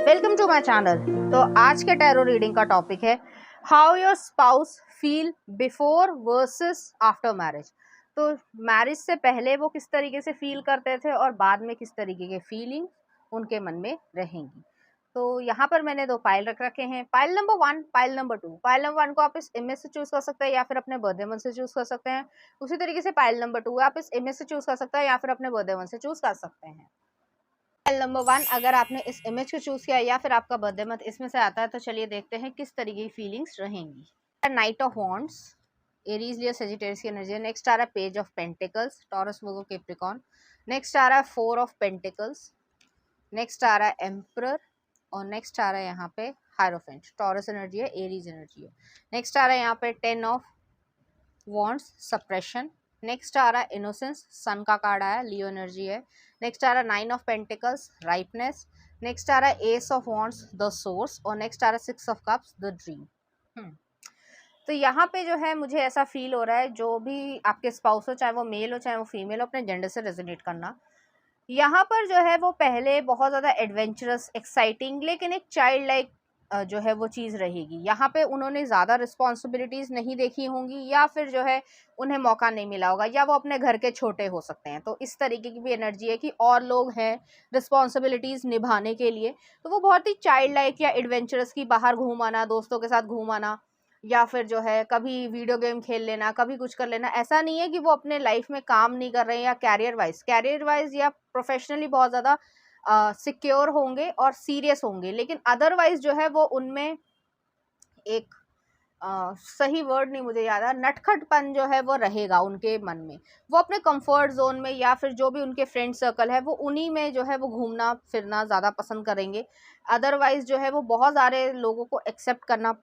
Welcome to my channel. तो आज के टैरो रीडिंग का टॉपिक है how your spouse feel before versus after marriage. तो मैरिज से पहले वो किस तरीके से फील करते थे और बाद में किस तरीके के फीलिंग उनके मन में रहेंगी। तो यहाँ पर मैंने दो पाइल रख रखे हैं, pile number 1, pile number 2। Pile number 1 को आप इस इमेज से चूज कर सकते हैं या फिर अपने बर्थडे मंथ से चूज कर सकते हैं। उसी तरीके से पाइल नंबर 2 आप इस इमेज से चूज कर सकते हैं या फिर अपने बर्थडे मंथ से चूज कर सकते हैं। नंबर 1 अगर आपने इस इमेज को चूज किया या फिर आपका बर्थडे मंथ इसमें से आता है, तो चलिए देखते हैं किस तरीके की फीलिंग्स रहेंगी। Knight of wands, Aries Leo Sagittarius की एनर्जी। नेक्स्ट आ रहा है page of pentacles, Taurus Virgo Capricorn. Next आ रहा है 4 ऑफ पेंटिकल्स। नेक्स्ट आ रहा है एम्परर और नेक्स्ट आ रहा है यहाँ पे हायरोफेंट। टॉरस एनर्जी है, एरीज एनर्जी है। नेक्स्ट आ रहा है यहाँ पे 10 ऑफ वॉन्ड्स, सप्रेशन। नेक्स्ट आ रहा है इनोसेंस, सन का कार्ड आया, लियो एनर्जी है। नेक्स्ट आ रहा है 9 ऑफ पेंटिकल्स, राइपनेस। नेक्स्ट आ रहा है ace of wands, the source. और नेक्स्ट आ रहा है 6 ऑफ कप्स, द ड्रीम। तो यहाँ पे जो है मुझे ऐसा फील हो रहा है, जो भी आपके स्पाउस हो, चाहे वो मेल हो चाहे वो फीमेल हो, अपने जेंडर से रेजोनेट करना। यहाँ पर जो है वो पहले बहुत ज़्यादा एडवेंचरस, एक्साइटिंग, लेकिन एक चाइल्ड लाइक जो है वो चीज़ रहेगी। यहाँ पे उन्होंने ज़्यादा रिस्पॉन्सिबिलिटीज़ नहीं देखी होंगी या फिर जो है उन्हें मौका नहीं मिला होगा, या वो अपने घर के छोटे हो सकते हैं। तो इस तरीके की भी एनर्जी है कि और लोग हैं रिस्पॉन्सिबिलिटीज़ निभाने के लिए, तो वो बहुत ही चाइल्ड लाइक या एडवेंचरस की बाहर घूम आना, दोस्तों के साथ घूम आना, या फिर जो है कभी वीडियो गेम खेल लेना, कभी कुछ कर लेना। ऐसा नहीं है कि वो अपने लाइफ में काम नहीं कर रहे हैं या कैरियर वाइज या प्रोफेशनली बहुत ज़्यादा सिक्योर होंगे और सीरियस होंगे, लेकिन अदरवाइज जो है वो उनमें एक सही वर्ड नहीं मुझे याद आ, नटखटपन जो है वो रहेगा उनके मन में। वो अपने कंफर्ट जोन में या फिर जो भी उनके फ्रेंड सर्कल है वो उन्हीं में जो है वो घूमना फिरना ज़्यादा पसंद करेंगे। अदरवाइज जो है वो बहुत सारे लोगों को एक्सेप्ट करना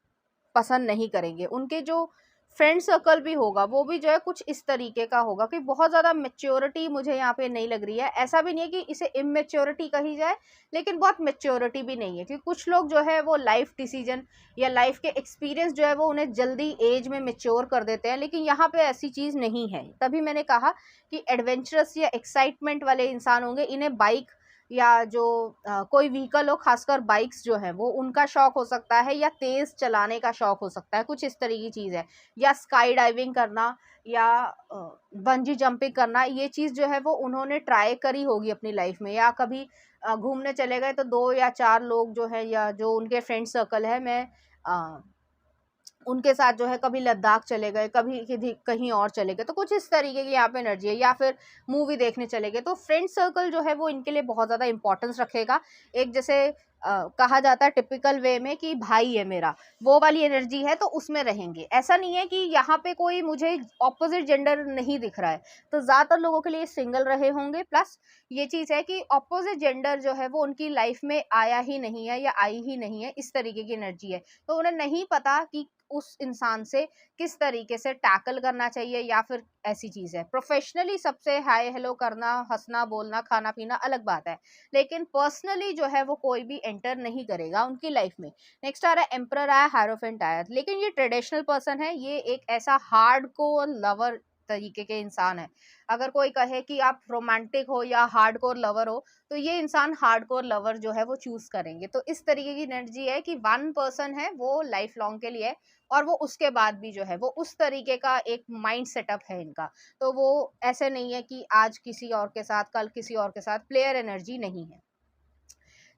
पसंद नहीं करेंगे। उनके जो फ्रेंड सर्कल भी होगा वो भी जो है कुछ इस तरीके का होगा कि बहुत ज़्यादा मेच्योरिटी मुझे यहाँ पे नहीं लग रही है। ऐसा भी नहीं है कि इसे इमेच्योरिटी कही जाए, लेकिन बहुत मेच्योरिटी भी नहीं है, क्योंकि कुछ लोग जो है वो लाइफ डिसीजन या लाइफ के एक्सपीरियंस जो है वो उन्हें जल्दी एज में मेच्योर कर देते हैं, लेकिन यहाँ पे ऐसी चीज़ नहीं है। तभी मैंने कहा कि एडवेंचरस या एक्साइटमेंट वाले इंसान होंगे। इन्हें बाइक या जो कोई व्हीकल हो, खासकर बाइक्स जो है वो उनका शौक हो सकता है, या तेज चलाने का शौक हो सकता है, कुछ इस तरह की चीज़ है। या स्काई डाइविंग करना या बंजी जंपिंग करना, ये चीज़ जो है वो उन्होंने ट्राई करी होगी अपनी लाइफ में। या कभी घूमने चले गए तो 2 या 4 लोग जो है या जो उनके फ्रेंड सर्कल है, मैं उनके साथ जो है कभी लद्दाख चले गए, कभी कहीं और चले गए, तो कुछ इस तरीके की यहाँ पे एनर्जी है। या फिर मूवी देखने चले गए, तो फ्रेंड सर्कल जो है वो इनके लिए बहुत ज़्यादा इंपॉर्टेंस रखेगा। एक जैसे कहा जाता है टिपिकल वे में कि भाई है मेरा, वो वाली एनर्जी है, तो उसमें रहेंगे। ऐसा नहीं है कि यहाँ पे कोई मुझे ऑपोजिट जेंडर नहीं दिख रहा है, तो ज़्यादातर लोगों के लिए सिंगल रहे होंगे। प्लस ये चीज़ है कि ऑपोजिट जेंडर जो है वो उनकी लाइफ में आया ही नहीं है या आई ही नहीं है, इस तरीके की एनर्जी है। तो उन्हें नहीं पता कि उस इंसान से किस तरीके से टैकल करना चाहिए, या फिर ऐसी चीज़ है। प्रोफेशनली सबसे हाय हेलो करना, हंसना बोलना, खाना पीना अलग बात है, लेकिन पर्सनली जो है वो कोई भी एंटर नहीं करेगा उनकी लाइफ में। नेक्स्ट आ रहा है एम्परर आया, हायरोफेंट आया, लेकिन ये ट्रेडिशनल पर्सन है। ये एक ऐसा हार्डकोर लवर तरीके के इंसान है। अगर कोई कहे कि आप रोमांटिक हो या हार्डकोर लवर हो, तो ये इंसान हार्डकोर लवर जो है वो चूज करेंगे। तो इस तरीके की एनर्जी है कि वन पर्सन है वो लाइफ लॉन्ग के लिए, और वो उसके बाद भी जो है वो उस तरीके का एक माइंड सेटअप है इनका। तो वो ऐसे नहीं है कि आज किसी और के साथ कल किसी और के साथ, प्लेयर एनर्जी नहीं है।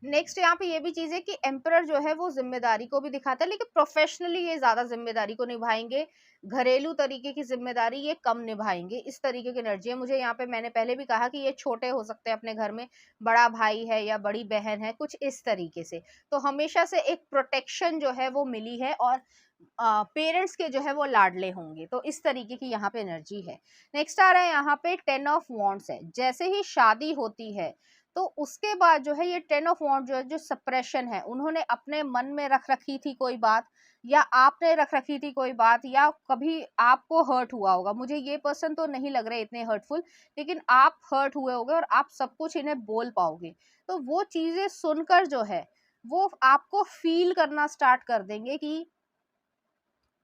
नेक्स्ट यहाँ पे ये भी चीज़ है कि एम्परर जो है वो जिम्मेदारी को भी दिखाता है, लेकिन प्रोफेशनली ये ज़्यादा जिम्मेदारी को निभाएंगे, घरेलू तरीके की जिम्मेदारी ये कम निभाएंगे। इस तरीके की एनर्जी है मुझे यहाँ पे। मैंने पहले भी कहा कि ये छोटे हो सकते हैं अपने घर में, बड़ा भाई है या बड़ी बहन है, कुछ इस तरीके से। तो हमेशा से एक प्रोटेक्शन जो है वो मिली है, और पेरेंट्स के जो है वो लाडले होंगे। तो इस तरीके की यहाँ पे एनर्जी है। नेक्स्ट आ रहा है यहाँ पे 10 ऑफ वॉन्ड्स है। जैसे ही शादी होती है तो उसके बाद जो है ये 10 ऑफ वॉन्ड जो है, जो सप्रेशन है, उन्होंने अपने मन में रख रखी थी कोई बात, या आपने रख रखी थी कोई बात, या कभी आपको हर्ट हुआ होगा। मुझे ये पर्सन तो नहीं लग रहे इतने हर्टफुल, लेकिन आप हर्ट हुए होगे और आप सब कुछ इन्हें बोल पाओगे। तो वो चीजें सुनकर जो है वो आपको फील करना स्टार्ट कर देंगे कि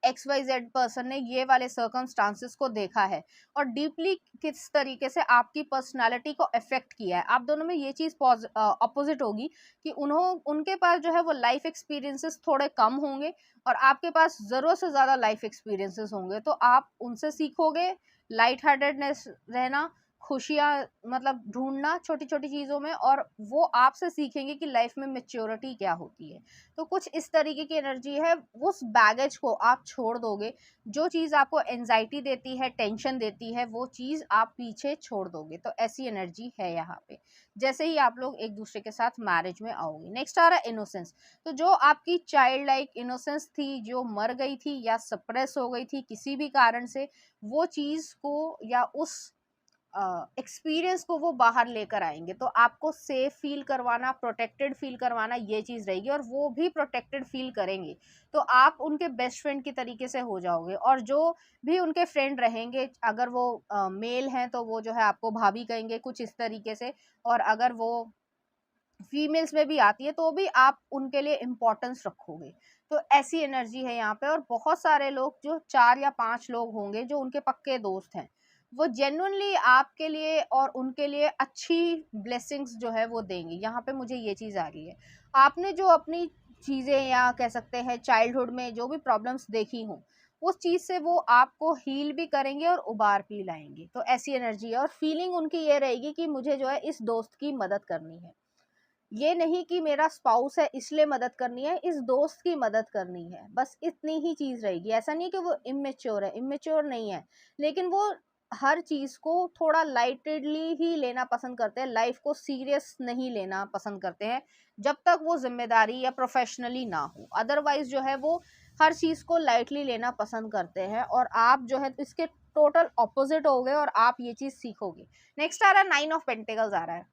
XYZ पर्सन ने ये वाले सर्कमस्टांसेस को देखा है और डीपली किस तरीके से आपकी पर्सनालिटी को अफेक्ट किया है। आप दोनों में ये चीज़ अपोजिट होगी कि उनके पास जो है वो लाइफ एक्सपीरियंसेस थोड़े कम होंगे और आपके पास ज़रूरत से ज़्यादा लाइफ एक्सपीरियंसेस होंगे। तो आप उनसे सीखोगे लाइट हार्टेडनेस रहना, खुशियाँ मतलब ढूंढना छोटी छोटी चीज़ों में, और वो आपसे सीखेंगे कि लाइफ में मैच्योरिटी क्या होती है। तो कुछ इस तरीके की एनर्जी है, उस बैगेज को आप छोड़ दोगे। जो चीज़ आपको एंजाइटी देती है, टेंशन देती है, वो चीज़ आप पीछे छोड़ दोगे। तो ऐसी एनर्जी है यहाँ पे, जैसे ही आप लोग एक दूसरे के साथ मैरिज में आओगे। नेक्स्ट आ रहा है इनोसेंस। तो जो आपकी चाइल्ड लाइक इनोसेंस थी, जो मर गई थी या सप्रेस हो गई थी किसी भी कारण से, वो चीज़ को या उस एक्सपीरियंस को वो बाहर लेकर आएंगे। तो आपको सेफ फील करवाना, प्रोटेक्टेड फील करवाना, ये चीज़ रहेगी और वो भी प्रोटेक्टेड फील करेंगे। तो आप उनके बेस्ट फ्रेंड की तरीके से हो जाओगे, और जो भी उनके फ्रेंड रहेंगे, अगर वो मेल हैं तो वो जो है आपको भाभी कहेंगे कुछ इस तरीके से, और अगर वो फीमेल्स में भी आती है तो भी आप उनके लिए इम्पोर्टेंस रखोगे। तो ऐसी एनर्जी है यहाँ पे। और बहुत सारे लोग, जो 4 या 5 लोग होंगे जो उनके पक्के दोस्त हैं, वो जेन्युइनली आपके लिए और उनके लिए अच्छी ब्लेसिंग्स जो है वो देंगे। यहाँ पे मुझे ये चीज़ आ रही है, आपने जो अपनी चीज़ें या कह सकते हैं चाइल्डहुड में जो भी प्रॉब्लम्स देखी हों, उस चीज़ से वो आपको हील भी करेंगे और उबार भी लाएंगे। तो ऐसी एनर्जी है। और फीलिंग उनकी ये रहेगी कि मुझे जो है इस दोस्त की मदद करनी है, ये नहीं कि मेरा स्पाउस है इसलिए मदद करनी है, इस दोस्त की मदद करनी है, बस इतनी ही चीज रहेगी। ऐसा नहीं कि वो इमेच्योर है, इमेच्योर नहीं है, लेकिन वो हर चीज को थोड़ा लाइटेडली ही लेना पसंद करते हैं, लाइफ को सीरियस नहीं लेना पसंद करते हैं जब तक वो जिम्मेदारी या प्रोफेशनली ना हो। अदरवाइज जो है वो हर चीज को लाइटली लेना पसंद करते हैं, और आप जो है इसके टोटल ऑपोजिट हो गए और आप ये चीज सीखोगे। नेक्स्ट आ रहा है 9 ऑफ पेंटिकल्स आ रहा है।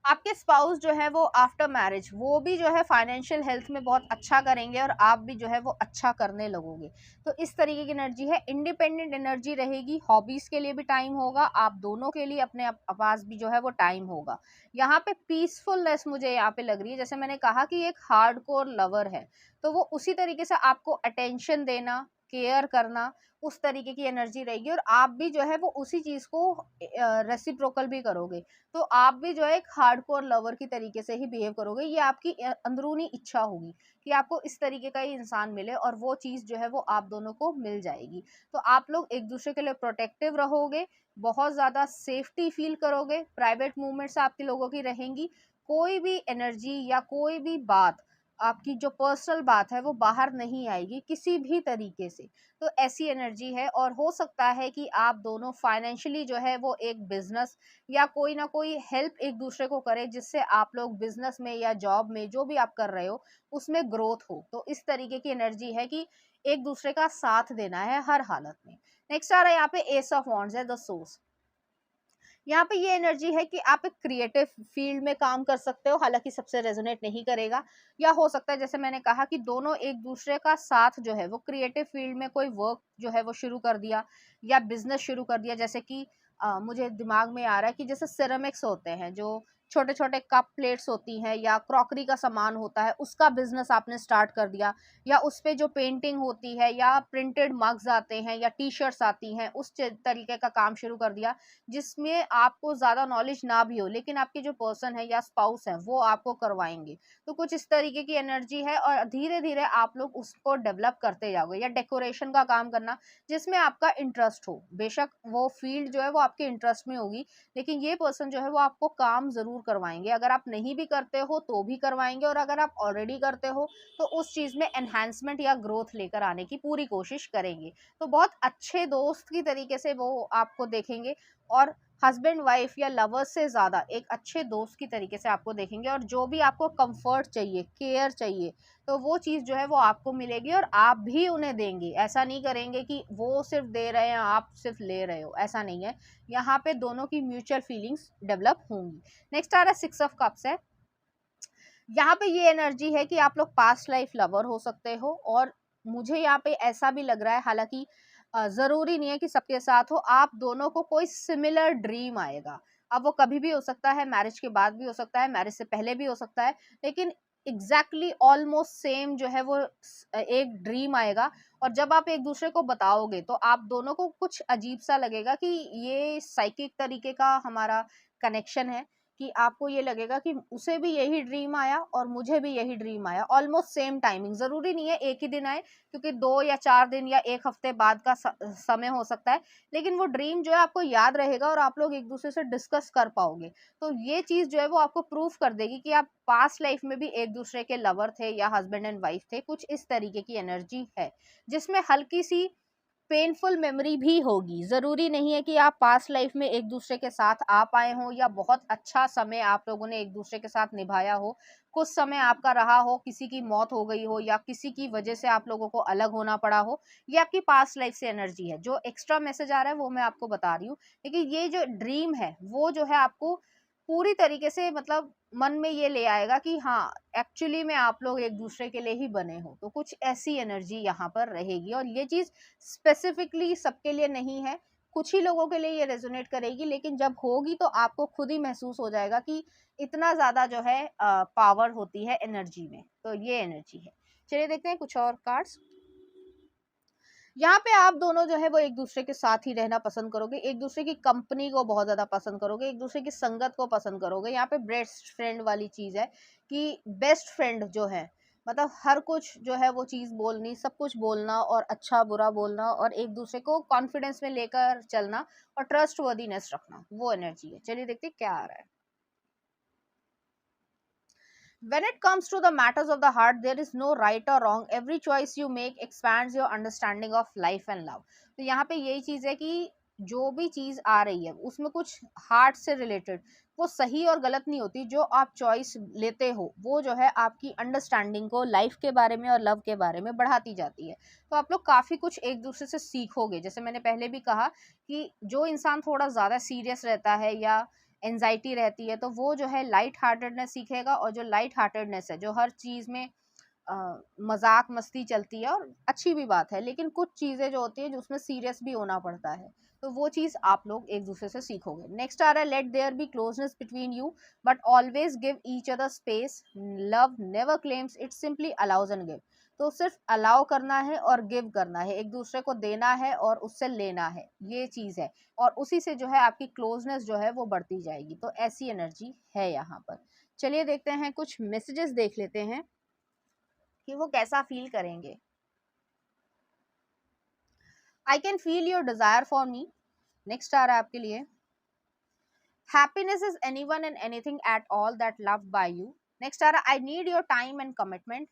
आपके स्पाउस जो है वो आफ्टर मैरिज वो भी जो है फाइनेंशियल हेल्थ में बहुत अच्छा करेंगे और आप भी जो है वो अच्छा करने लगोगे। तो इस तरीके की एनर्जी है। इंडिपेंडेंट एनर्जी रहेगी, हॉबीज के लिए भी टाइम होगा, आप दोनों के लिए अपने पास भी जो है वो टाइम होगा। यहाँ पे पीसफुलनेस मुझे यहाँ पे लग रही है, जैसे मैंने कहा कि एक हार्डकोर लवर है, तो वो उसी तरीके से आपको अटेंशन देना, केयर करना, उस तरीके की एनर्जी रहेगी। और आप भी जो है वो उसी चीज को रेसिप्रोकल भी करोगे। तो आप भी जो है एक हार्डकोर लवर की तरीके से ही बिहेव करोगे। ये आपकी अंदरूनी इच्छा होगी कि आपको इस तरीके का ही इंसान मिले, और वो चीज़ जो है वो आप दोनों को मिल जाएगी। तो आप लोग एक दूसरे के लिए प्रोटेक्टिव रहोगे, बहुत ज़्यादा सेफ्टी फील करोगे, प्राइवेट मूवमेंट्स आपके लोगों की रहेंगी। कोई भी एनर्जी या कोई भी बात, आपकी जो पर्सनल बात है वो बाहर नहीं आएगी किसी भी तरीके से। तो ऐसी एनर्जी है। और हो सकता है कि आप दोनों फाइनेंशियली जो है वो एक बिजनेस या कोई ना कोई हेल्प एक दूसरे को करे, जिससे आप लोग बिजनेस में या जॉब में जो भी आप कर रहे हो उसमें ग्रोथ हो। तो इस तरीके की एनर्जी है कि एक दूसरे का साथ देना है हर हालत में। नेक्स्ट आ रहा है यहाँ पे एस ऑफ वॉन्ड्स है, द सोर्स। यहाँ पे ये एनर्जी है कि आप एक क्रिएटिव फील्ड में काम कर सकते हो, हालांकि सबसे रेजोनेट नहीं करेगा। या हो सकता है जैसे मैंने कहा कि दोनों एक दूसरे का साथ जो है वो क्रिएटिव फील्ड में कोई वर्क जो है वो शुरू कर दिया या बिजनेस शुरू कर दिया। जैसे कि मुझे दिमाग में आ रहा है कि जैसे सिरेमिक्स होते हैं, जो छोटे छोटे कप प्लेट्स होती हैं या क्रॉकरी का सामान होता है, उसका बिजनेस आपने स्टार्ट कर दिया। या उस पे जो पेंटिंग होती है या प्रिंटेड मग्स आते हैं या टी शर्ट्स आती हैं, उस तरीके का काम शुरू कर दिया, जिसमें आपको ज़्यादा नॉलेज ना भी हो, लेकिन आपके जो पर्सन है या स्पाउस है वो आपको करवाएंगे। तो कुछ इस तरीके की एनर्जी है, और धीरे धीरे आप लोग उसको डेवलप करते जाओगे। या डेकोरेशन का काम करना जिसमें आपका इंटरेस्ट हो, बेशक वो फील्ड जो है वो आपके इंटरेस्ट में होगी, लेकिन ये पर्सन जो है वो आपको काम ज़रूर करवाएंगे। अगर आप नहीं भी करते हो तो भी करवाएंगे, और अगर आप ऑलरेडी करते हो तो उस चीज़ में एनहांसमेंट या ग्रोथ लेकर आने की पूरी कोशिश करेंगे। तो बहुत अच्छे दोस्त की तरीके से वो आपको देखेंगे, और हस्बैंड वाइफ या लवर्स से ज़्यादा एक अच्छे दोस्त की तरीके से आपको देखेंगे। और जो भी आपको कंफर्ट चाहिए, केयर चाहिए, तो वो चीज़ जो है वो आपको मिलेगी और आप भी उन्हें देंगे। ऐसा नहीं करेंगे कि वो सिर्फ दे रहे हैं आप सिर्फ ले रहे हो, ऐसा नहीं है। यहाँ पे दोनों की म्यूचुअल फीलिंग्स डेवलप होंगी। नेक्स्ट आ रहा है 6 ऑफ कप्स है। यहाँ पे ये एनर्जी है कि आप लोग पास्ट लाइफ लवर हो सकते हो, और मुझे यहाँ पे ऐसा भी लग रहा है, हालांकि जरूरी नहीं है कि सबके साथ हो, आप दोनों को कोई सिमिलर ड्रीम आएगा। अब वो कभी भी हो सकता है, मैरिज के बाद भी हो सकता है, मैरिज से पहले भी हो सकता है, लेकिन एग्जैक्टली ऑलमोस्ट सेम जो है वो एक ड्रीम आएगा, और जब आप एक दूसरे को बताओगे तो आप दोनों को कुछ अजीब सा लगेगा कि ये साइकिक तरीके का हमारा कनेक्शन है, कि आपको ये लगेगा कि उसे भी यही ड्रीम आया और मुझे भी यही ड्रीम आया, ऑलमोस्ट सेम टाइमिंग। जरूरी नहीं है एक ही दिन आए, क्योंकि 2 या 4 दिन या 1 हफ्ते बाद का समय हो सकता है, लेकिन वो ड्रीम जो है आपको याद रहेगा और आप लोग एक दूसरे से डिस्कस कर पाओगे। तो ये चीज जो है वो आपको प्रूफ कर देगी कि आप पास्ट लाइफ में भी एक दूसरे के लवर थे या हस्बैंड एंड वाइफ थे। कुछ इस तरीके की एनर्जी है, जिसमें हल्की सी पेनफुल मेमोरी भी होगी। जरूरी नहीं है कि आप पास्ट लाइफ में एक दूसरे के साथ आ पाए हो या बहुत अच्छा समय आप लोगों ने एक दूसरे के साथ निभाया हो। कुछ समय आपका रहा हो, किसी की मौत हो गई हो या किसी की वजह से आप लोगों को अलग होना पड़ा हो, ये आपकी पास्ट लाइफ से एनर्जी है। जो एक्स्ट्रा मैसेज आ रहा है वो मैं आपको बता रही हूँ, लेकिन ये जो ड्रीम है वो जो है आपको पूरी तरीके से मतलब मन में ये ले आएगा कि हाँ, एक्चुअली में आप लोग एक दूसरे के लिए ही बने हो। तो कुछ ऐसी एनर्जी यहाँ पर रहेगी, और ये चीज स्पेसिफिकली सबके लिए नहीं है, कुछ ही लोगों के लिए ये रेजोनेट करेगी, लेकिन जब होगी तो आपको खुद ही महसूस हो जाएगा कि इतना ज्यादा जो है पावर होती है एनर्जी में। तो ये एनर्जी है। चलिए देखते हैं कुछ और कार्ड्स। यहाँ पे आप दोनों जो है वो एक दूसरे के साथ ही रहना पसंद करोगे, एक दूसरे की कंपनी को बहुत ज्यादा पसंद करोगे, एक दूसरे की संगत को पसंद करोगे। यहाँ पे बेस्ट फ्रेंड वाली चीज है कि बेस्ट फ्रेंड जो है मतलब हर कुछ जो है वो चीज बोलनी, सब कुछ बोलना और अच्छा बुरा बोलना और एक दूसरे को कॉन्फिडेंस में लेकर चलना और ट्रस्ट वर्दीनेस रखना, वो एनर्जी है। चलिए देखते हैं क्या आ रहा है। When it comes to the matters of the heart, there is no right or wrong. Every choice you make expands your understanding of life and love. तो यहाँ पे यही चीज है कि जो भी चीज आ रही है उसमें कुछ हार्ट से रिलेटेड, वो सही और गलत नहीं होती। जो आप चॉइस लेते हो वो जो है आपकी अंडरस्टैंडिंग को लाइफ के बारे में और लव के बारे में बढ़ाती जाती है। तो आप लोग काफी कुछ एक दूसरे से सीखोगे। जैसे मैंने पहले भी कहा कि जो इंसान थोड़ा ज्यादा सीरियस रहता है या एंजाइटी रहती है, तो वो जो है लाइट हार्टेडनेस सीखेगा, और जो लाइट हार्टेडनेस है जो हर चीज में मजाक मस्ती चलती है और अच्छी भी बात है, लेकिन कुछ चीजें जो होती है जो उसमें सीरियस भी होना पड़ता है, तो वो चीज आप लोग एक दूसरे से सीखोगे। नेक्स्ट आ रहा है, let there be closeness between you but always give each other space. Love never claims, it simply allows and give. तो सिर्फ अलाउ करना है और गिव करना है, एक दूसरे को देना है और उससे लेना है, ये चीज है। और उसी से जो है आपकी क्लोजनेस जो है वो बढ़ती जाएगी। तो ऐसी एनर्जी है यहाँ पर। चलिए देखते हैं, कुछ मैसेजेस देख लेते हैं कि वो कैसा फील करेंगे। I can feel your desire for me. Next आ रहा है आपके लिए, happiness is anyone and anything at all that loved by you. Next आ रहा है, I need your time and commitment.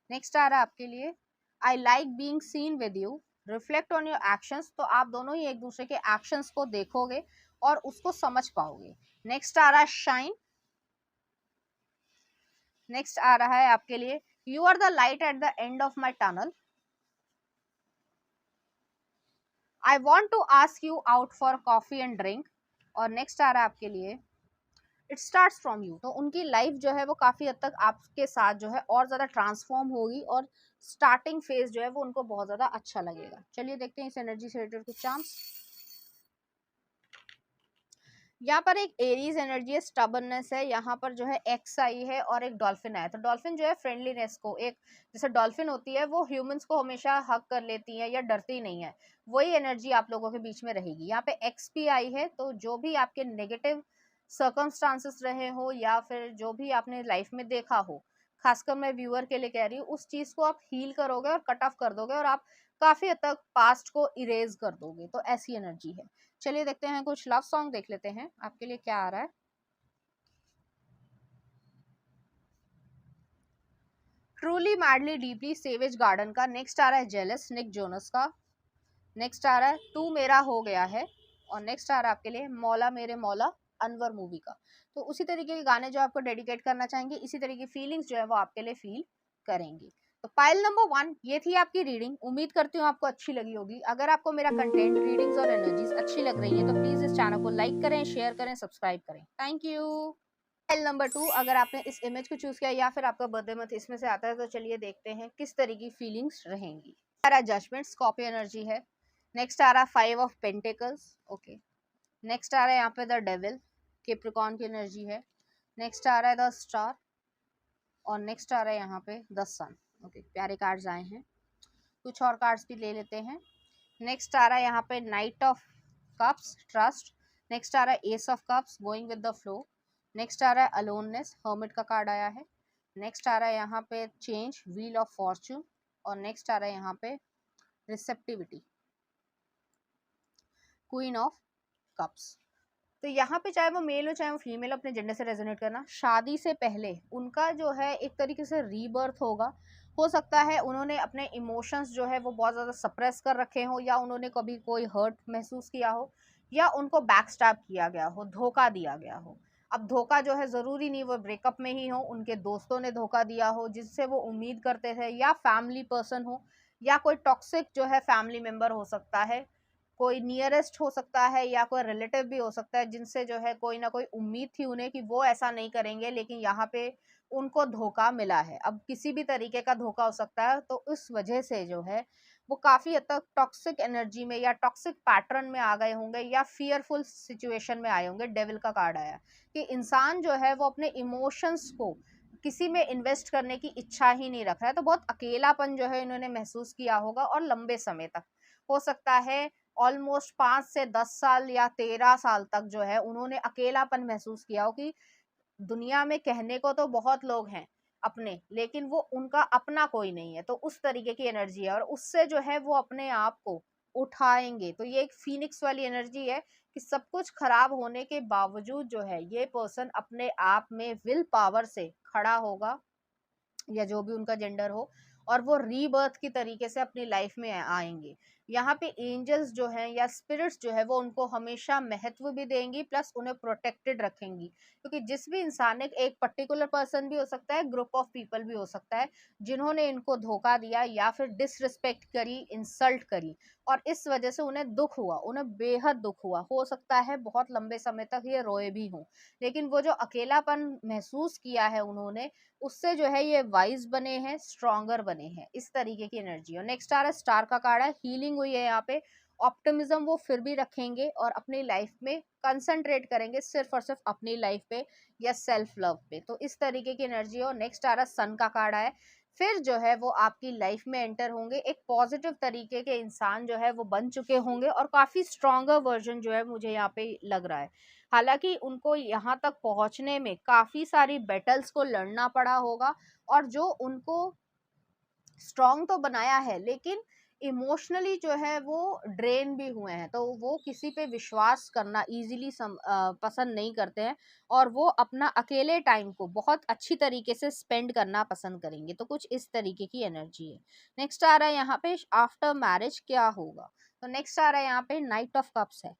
Next आ रहा है आपके लिए, I like being seen with you, reflect on your actions. तो आप दोनों ही एक दूसरे के एक्शंस को देखोगे और उसको समझ पाओगे। नेक्स्ट आ रहा है, शाइन। नेक्स्ट आ रहा है आपके लिए, you are the light at the end of my tunnel. I want to ask you out for coffee and drink. और नेक्स्ट आ रहा है आपके लिए, इट स्टार्ट्स फ्रॉम यू। तो उनकी लाइफ जो है वो काफी हद तक आपके साथ जो है और ज्यादा ट्रांसफॉर्म होगी, और स्टार्टिंग फेज जो है वो उनको बहुत ज्यादा अच्छा लगेगा। चलिए देखते हैं इस एनर्जी से रिलेटेड कुछ चांस। यहाँ पर एक एरीज एनर्जी है, स्टबर्ननेस है, यहाँ पर जो है एक्स आई है और एक डॉल्फिन आया। तो डॉल्फिन जो है फ्रेंडलीनेस को, एक जैसे डॉल्फिन होती है वो ह्यूमंस को हमेशा हक कर लेती है या डरती नहीं है, वही एनर्जी आप लोगों के बीच में रहेगी। यहाँ पे एक्स भी आई है, तो जो भी आपके नेगेटिव सर्कमस्टांसेस रहे हो या फिर जो भी आपने लाइफ में देखा हो, खासकर मैं व्यूअर के लिए कह रही हूँ, उस चीज को आप हील करोगे और कट ऑफ कर दोगे और आप काफी हद तक पास्ट को इरेज कर दोगे। तो ऐसी एनर्जी है। चलिए देखते हैं, कुछ लव सॉन्ग देख लेते हैं आपके लिए क्या आ रहा है। Truly madly deeply, Savage Garden का। नेक्स्ट आ रहा है, जेलस, निक जोनस का। नेक्स्ट आ रहा है, तू मेरा हो गया है। और नेक्स्ट आ रहा है आपके लिए, मौला मेरे मौला, अनवर मूवी का। तो उसी तरीके के गाने जो आपको डेडिकेट करना चाहेंगे, इसी तरीके की फीलिंग्स जो है वो आपके लिए फील करेंगे। तो पाइल नंबर 1 ये थी आपकी रीडिंग। उम्मीद करती हूँ आपको अच्छी लगी होगी। अगर आपको मेरा कंटेंट, रीडिंग्स और एनर्जीज अच्छी लग रही है तो प्लीज इस चैनल को लाइक करें, शेयर करें, सब्सक्राइब करें। Thank you. फाइल नंबर 2, अगर आपने इस इमेज को चूज किया या फिर आपका बर्थडे मंथ इसमें से आता है, तो चलिए देखते हैं किस तरह की फीलिंग्स रहेंगी। आ रहा जजमेंट, स्कॉर्पियो एनर्जी है। नेक्स्ट आ रहा 5 ऑफ पेंटिकल्स, ओके। नेक्स्ट आ रहा है यहाँ पे द डेविल, कैप्रिकॉर्न की एनर्जी है। नेक्स्ट आ रहा है द स्टार, और नेक्स्ट आ रहा है यहाँ पे द सन। ओके, प्यारे कार्ड्स आए हैं, कुछ और कार्ड्स भी ले लेते हैं। नेक्स्ट आ रहा है यहाँ पे knight of cups, trust. Next आ रहा है ace of cups, going with the flow. Next आ रहा है अलोननेस, हर्मिट का कार्ड आया है। नेक्स्ट आ रहा है यहाँ पे चेंज, व्हील ऑफ फॉर्च्यून। और नेक्स्ट आ रहा है यहाँ पे रिसेप्टिविटी, क्वीन ऑफ कप्स। तो यहाँ पे चाहे वो मेल हो चाहे वो फीमेल, अपने जेंडर से रेजोनेट करना। शादी से पहले उनका जो है एक तरीके से रीबर्थ होगा। हो सकता है उन्होंने अपने इमोशंस जो है वो बहुत ज़्यादा सप्रेस कर रखे हो, या उन्होंने कभी कोई हर्ट महसूस किया हो, या उनको बैकस्टैब किया गया हो, धोखा दिया गया हो। अब धोखा जो है ज़रूरी नहीं वो ब्रेकअप में ही हो, उनके दोस्तों ने धोखा दिया हो जिससे वो उम्मीद करते थे, या फैमिली पर्सन हो, या कोई टॉक्सिक जो है फैमिली मेम्बर हो सकता है, कोई नियरेस्ट हो सकता है, या कोई रिलेटिव भी हो सकता है जिनसे जो है कोई ना कोई उम्मीद थी उन्हें कि वो ऐसा नहीं करेंगे, लेकिन यहाँ पे उनको धोखा मिला है। अब किसी भी तरीके का धोखा हो सकता है, तो उस वजह से जो है वो काफ़ी हद तक टॉक्सिक एनर्जी में या टॉक्सिक पैटर्न में आ गए होंगे, या फियरफुल सिचुएशन में आए होंगे। डेविल का कार्ड आया कि इंसान जो है वो अपने इमोशंस को किसी में इन्वेस्ट करने की इच्छा ही नहीं रख रहा है। तो बहुत अकेलापन जो है इन्होंने महसूस किया होगा, और लंबे समय तक, हो सकता है ऑलमोस्ट 5 से 10 साल या 13 साल तक जो है उन्होंने अकेलापन महसूस किया हो, कि दुनिया में कहने को तो बहुत लोग हैं अपने, लेकिन वो उनका अपना कोई नहीं है। तो उस तरीके की एनर्जी है, और उससे जो है वो अपने आप को उठाएंगे। तो ये एक फीनिक्स वाली एनर्जी है कि सब कुछ खराब होने के बावजूद जो है ये पर्सन अपने आप में विल पावर से खड़ा होगा, या जो भी उनका जेंडर हो, और वो रीबर्थ की तरीके से अपनी लाइफ में आएंगे। यहाँ पे एंजल्स जो हैं या स्पिरिट्स जो है वो उनको हमेशा महत्व भी देंगी, प्लस उन्हें प्रोटेक्टेड रखेंगी। क्योंकि जिस भी इंसान ने, एक पर्टिकुलर पर्सन भी हो सकता है, ग्रुप ऑफ पीपल भी हो सकता है, जिन्होंने इनको धोखा दिया या फिर डिसरिस्पेक्ट करी, इंसल्ट करी, और इस वजह से उन्हें दुख हुआ, उन्हें बेहद दुख हुआ। हो सकता है बहुत लंबे समय तक ये रोए भी हों, लेकिन वो जो अकेलापन महसूस किया है उन्होंने, उससे जो है ये वाइज बने हैं, स्ट्रॉन्गर बने हैं। इस तरीके की एनर्जी। और नेक्स्ट आ रहा है स्टार का कार्ड है, हीलिंग हुई है यहाँ पे। ऑप्टिमिज्म वो फिर भी रखेंगे, और अपनी लाइफ में कंसंट्रेट करेंगे सिर्फ और सिर्फ अपनी लाइफ पे या सेल्फ लव पे। तो इस तरीके की एनर्जी। और नेक्स्ट आ रहा है सन का कार्ड है, फिर जो है वो आपकी लाइफ में एंटर होंगे। एक पॉजिटिव तरीके के इंसान जो है वो बन चुके होंगे, और काफी स्ट्रॉन्गर वर्जन जो है मुझे यहाँ पे लग रहा है। हालांकि उनको यहाँ तक पहुंचने में काफी सारी बैटल्स को लड़ना पड़ा होगा, और जो उनको स्ट्रॉन्ग तो बनाया है, लेकिन इमोशनली जो है वो ड्रेन भी हुए हैं। तो वो किसी पे विश्वास करना इजीली पसंद नहीं करते हैं, और वो अपना अकेले टाइम को बहुत अच्छी तरीके से स्पेंड करना पसंद करेंगे। तो कुछ इस तरीके की एनर्जी है। नेक्स्ट आ रहा है यहाँ पे आफ्टर मैरिज क्या होगा। तो नेक्स्ट आ रहा है यहाँ पे नाइट ऑफ कप्स है।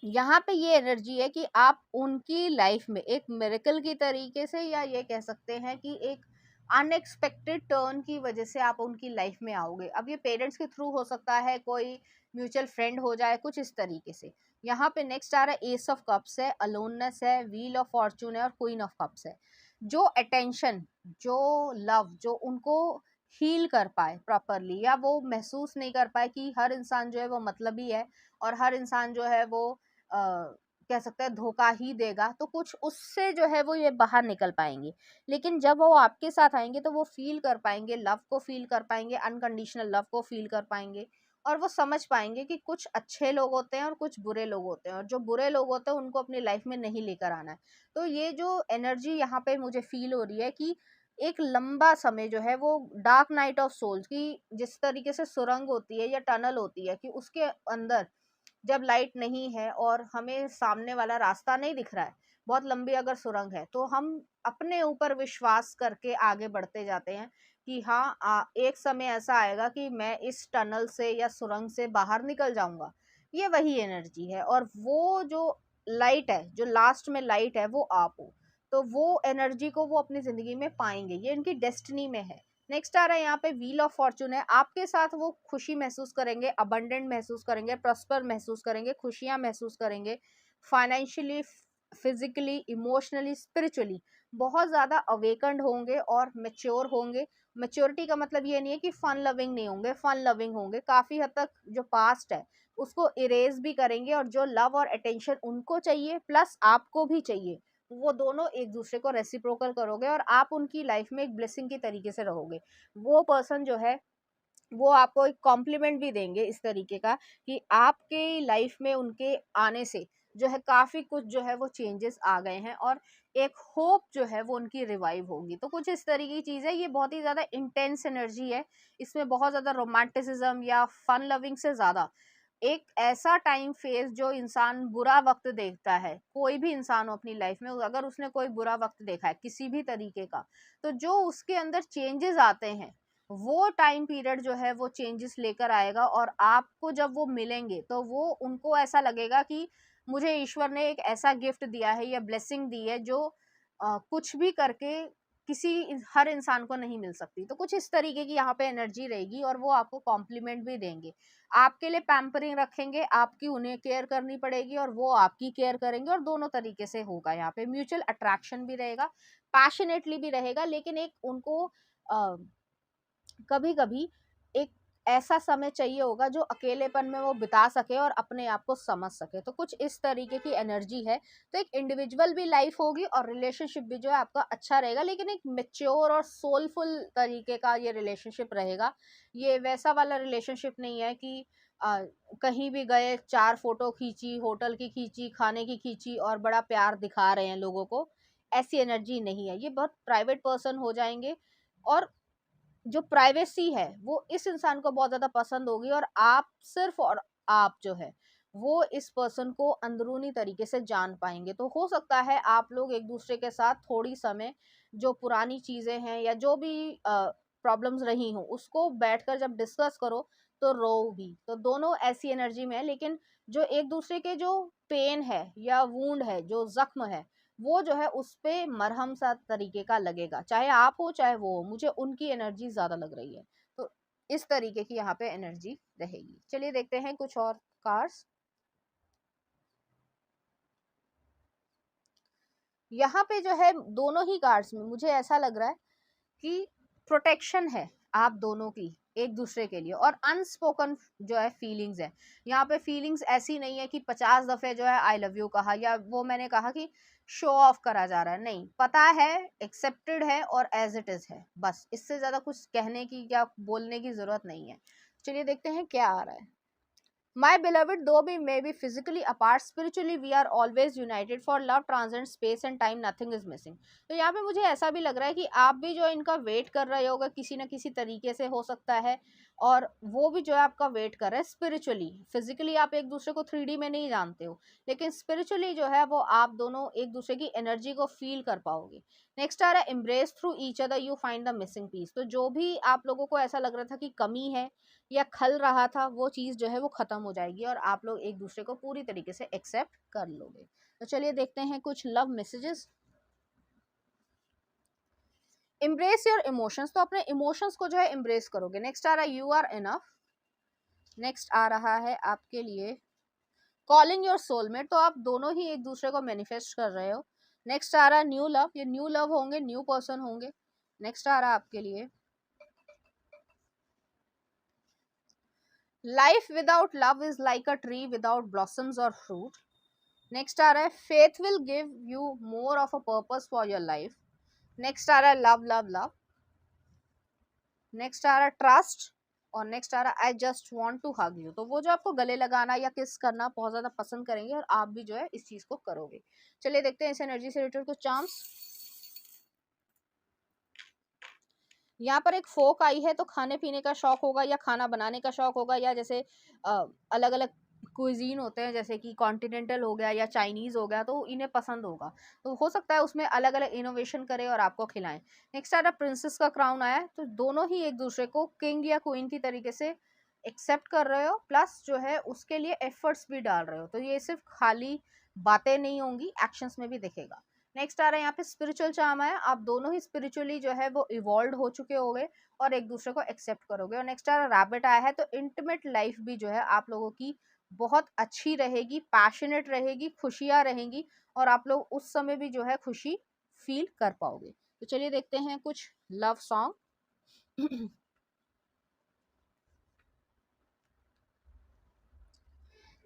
यहाँ पे ये एनर्जी है कि आप उनकी लाइफ में एक मिरेकल की तरीके से, या ये कह सकते हैं कि एक अनएक्सपेक्टेड टर्न की वजह से आप उनकी लाइफ में आओगे। अब ये पेरेंट्स के थ्रू हो सकता है, कोई म्यूचुअल फ्रेंड हो जाए, कुछ इस तरीके से। यहाँ पे नेक्स्ट आ रहा है एस ऑफ कप्स है, अलोननेस है, व्हील ऑफ फॉर्चून है, और क्वीन ऑफ कप्स है। जो अटेंशन, जो लव, जो उनको हील कर पाए प्रॉपरली, या वो महसूस नहीं कर पाए कि हर इंसान जो है वो मतलबी है, और हर इंसान जो है वो कह सकते हैं धोखा ही देगा, तो कुछ उससे जो है वो ये बाहर निकल पाएंगे। लेकिन जब वो आपके साथ आएंगे तो वो फील कर पाएंगे, लव को फील कर पाएंगे, अनकंडीशनल लव को फील कर पाएंगे, और वो समझ पाएंगे कि कुछ अच्छे लोग होते हैं और कुछ बुरे लोग होते हैं, और जो बुरे लोग होते हैं उनको अपनी लाइफ में नहीं लेकर आना है। तो ये जो एनर्जी यहाँ पे मुझे फील हो रही है कि एक लंबा समय जो है वो डार्क नाइट ऑफ सोल्स की, जिस तरीके से सुरंग होती है या टनल होती है, कि उसके अंदर जब लाइट नहीं है और हमें सामने वाला रास्ता नहीं दिख रहा है, बहुत लंबी अगर सुरंग है, तो हम अपने ऊपर विश्वास करके आगे बढ़ते जाते हैं कि हाँ, एक समय ऐसा आएगा कि मैं इस टनल से या सुरंग से बाहर निकल जाऊंगा। ये वही एनर्जी है, और वो जो लाइट है, जो लास्ट में लाइट है, वो आप हो। तो वो एनर्जी को वो अपनी जिंदगी में पाएंगे, ये इनकी डेस्टिनी में है। नेक्स्ट आ रहा है यहाँ पे व्हील ऑफ फॉर्चून है। आपके साथ वो खुशी महसूस करेंगे, अबंडेंट महसूस करेंगे, प्रॉस्पर महसूस करेंगे, खुशियां महसूस करेंगे, फाइनेंशियली, फिजिकली, इमोशनली, स्पिरिचुअली बहुत ज़्यादा अवेकन्ड होंगे और मेच्योर होंगे, मैच्योरिटी का मतलब ये नहीं है कि फन लविंग नहीं होंगे, फन लविंग होंगे, काफी हद तक जो पास्ट है उसको इरेज भी करेंगे, और जो लव और अटेंशन उनको चाहिए प्लस आपको भी चाहिए, वो दोनों एक दूसरे को रेसिप्रोकल करोगे और आप उनकी लाइफ में एक ब्लेसिंग की तरीके से रहोगे। वो पर्सन जो है वो आपको एक कॉम्प्लीमेंट भी देंगे इस तरीके का कि आपके लाइफ में उनके आने से जो है काफी कुछ जो है वो चेंजेस आ गए हैं, और एक होप जो है वो उनकी रिवाइव होगी। तो कुछ इस तरीके की चीज है, ये बहुत ही ज्यादा इंटेंस एनर्जी है, इसमें बहुत ज्यादा रोमांटिसिज्म या फन लविंग से ज्यादा एक ऐसा टाइम फेज जो इंसान बुरा वक्त देखता है, कोई भी इंसान हो अपनी लाइफ में, अगर उसने कोई बुरा वक्त देखा है किसी भी तरीके का, तो जो उसके अंदर चेंजेस आते हैं वो टाइम पीरियड जो है वो चेंजेस लेकर आएगा, और आपको जब वो मिलेंगे तो वो उनको ऐसा लगेगा कि मुझे ईश्वर ने एक ऐसा गिफ्ट दिया है या ब्लेसिंग दी है जो कुछ भी करके हर इंसान को नहीं मिल सकती। तो कुछ इस तरीके की यहाँ पे एनर्जी रहेगी, और वो आपको कॉम्प्लीमेंट भी देंगे, आपके लिए पैम्परिंग रखेंगे, आपकी उन्हें केयर करनी पड़ेगी और वो आपकी केयर करेंगे, और दोनों तरीके से होगा। यहाँ पे म्यूचुअल अट्रैक्शन भी रहेगा, पैशनेटली भी रहेगा, लेकिन एक उनको कभी कभी एक ऐसा समय चाहिए होगा जो अकेलेपन में वो बिता सके और अपने आप को समझ सके। तो कुछ इस तरीके की एनर्जी है। तो एक इंडिविजुअल भी लाइफ होगी और रिलेशनशिप भी जो है आपका अच्छा रहेगा, लेकिन एक मेच्योर और सोलफुल तरीके का ये रिलेशनशिप रहेगा। ये वैसा वाला रिलेशनशिप नहीं है कि आ, कहीं भी गए 4 फोटो खींची, होटल की खींची, खाने की खींची और बड़ा प्यार दिखा रहे हैं लोगों को। ऐसी एनर्जी नहीं है, ये बहुत प्राइवेट पर्सन हो जाएंगे, और जो प्राइवेसी है वो इस इंसान को बहुत ज्यादा पसंद होगी, और आप सिर्फ और आप जो है वो इस पर्सन को अंदरूनी तरीके से जान पाएंगे। तो हो सकता है आप लोग एक दूसरे के साथ थोड़ी समय जो पुरानी चीजें हैं या जो भी प्रॉब्लम्स रही हो उसको बैठकर जब डिस्कस करो तो रो भी। तो दोनों ऐसी एनर्जी में है, लेकिन जो एक दूसरे के जो पेन है या वूंड है, जो जख्म है, वो जो है उस पे मरहम सा तरीके का लगेगा, चाहे आप हो चाहे वो हो। मुझे उनकी एनर्जी ज्यादा लग रही है, तो इस तरीके की यहाँ पे एनर्जी रहेगी। चलिए देखते हैं कुछ और कार्ड्स। यहाँ पे जो है दोनों ही कार्ड्स में मुझे ऐसा लग रहा है कि प्रोटेक्शन है आप दोनों की एक दूसरे के लिए, और अनस्पोकन जो है फीलिंग्स है। यहाँ पे फीलिंग्स ऐसी नहीं है कि 50 दफे जो है आई लव यू कहा, या वो मैंने कहा कि शो ऑफ करा जा रहा है, नहीं, पता है, एक्सेप्टेड है और एज इट इज है, बस इससे ज्यादा कुछ कहने की या बोलने की जरूरत नहीं है। चलिए देखते हैं क्या आ रहा है। My beloved, though we may be physically apart, spiritually we are always united. For love transcends space and time, nothing is missing. तो यहाँ पे मुझे ऐसा भी लग रहा है कि आप भी जो इनका वेट कर रहे होगा किसी ना किसी तरीके से हो सकता है, और वो भी जो है आपका वेट कर रहा है स्पिरिचुअली। फिजिकली आप एक दूसरे को 3D में नहीं जानते हो, लेकिन स्पिरिचुअली जो है वो आप दोनों एक दूसरे की एनर्जी को फील कर पाओगे। नेक्स्ट आ रहा है embrace through each other you find the missing piece. तो जो भी आप लोगों को ऐसा लग रहा था कि कमी है या खल रहा था, वो चीज जो है वो खत्म हो जाएगी और आप लोग एक दूसरे को पूरी तरीके से एक्सेप्ट कर लोगे। तो चलिए देखते हैं कुछ love messages. Embrace your emotions, तो अपने इमोशंस को जो है इम्ब्रेस करोगे। नेक्स्ट आ रहा है यू आर इनफ। नेक्स्ट आ रहा है आपके लिए कॉलिंग योर सोलमेट, तो आप दोनों ही एक दूसरे को मैनिफेस्ट कर रहे हो। नेक्स्ट आ रहा है न्यू लव, ये न्यू लव होंगे, न्यू पर्सन होंगे। नेक्स्ट आ रहा है आपके लिए life without love is like a tree without blossoms और फ्रूट। नेक्स्ट आ रहा है faith will give you more of a purpose for your life. Next आ रहा है लव लव लव। नेक्स्ट आ रहा है ट्रस्ट। और नेक्स्ट आ रहा है I just want to hug you. तो वो जो आपको गले लगाना या किस करना बहुत ज्यादा पसंद करेंगे, और आप भी जो है इस चीज को करोगे। चलिए देखते हैं इस एनर्जी से रिलेटेड कुछ चार्म्स। यहाँ पर एक फोक आई है, तो खाने पीने का शौक होगा या खाना बनाने का शौक होगा, या जैसे अलग अलग कुइजीन होते हैं जैसे कि कॉन्टिनेंटल हो गया या चाइनीज हो गया, तो इन्हें पसंद होगा। तो हो सकता है उसमें अलग अलग इनोवेशन करे और आपको खिलाएं। नेक्स्ट आ रहा प्रिंसेस का क्राउन आया है, तो दोनों ही एक दूसरे को किंग या क्वीन की तरीके से एक्सेप्ट कर रहे हो, प्लस जो है उसके लिए एफर्ट्स भी डाल रहे हो। तो ये सिर्फ खाली बातें नहीं होंगी, एक्शंस में भी दिखेगा। नेक्स्ट आ रहा है यहाँ पे स्पिरिचुअल चार्म है, आप दोनों ही स्पिरिचुअली जो है वो इवॉल्व हो चुके होंगे और एक दूसरे को एक्सेप्ट करोगे। और नेक्स्ट आ रहा है रैबिट आया है, तो इंटीमेट लाइफ भी जो है आप लोगों की बहुत अच्छी रहेगी, पैशनेट रहेगी, खुशियां रहेंगी, और आप लोग उस समय भी जो है खुशी फील कर पाओगे। तो चलिए देखते हैं कुछ love song.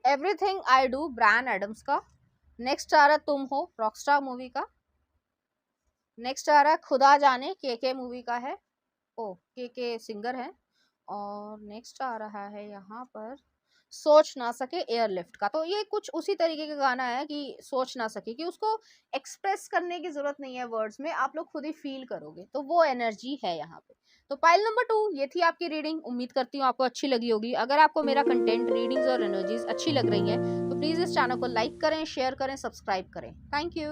Everything I do Bryan Adams का। नेक्स्ट आ रहा तुम हो रॉकस्टार मूवी का। नेक्स्ट आ रहा है खुदा जाने के मूवी का है। ओ के सिंगर है। और नेक्स्ट आ रहा है यहाँ पर सोच ना सके एयरलिफ्ट का। तो ये कुछ उसी तरीके का गाना है कि सोच ना सके, कि उसको एक्सप्रेस करने की जरूरत नहीं है वर्ड्स में, आप लोग खुद ही फील करोगे, तो वो एनर्जी है यहाँ पे। तो पाइल नंबर 2 ये थी आपकी रीडिंग। उम्मीद करती हूँ आपको अच्छी लगी होगी। अगर आपको मेरा कंटेंट, रीडिंग्स और एनर्जीज अच्छी लग रही हैं तो प्लीज इस चैनल को लाइक करें, शेयर करें, सब्सक्राइब करें। Thank you.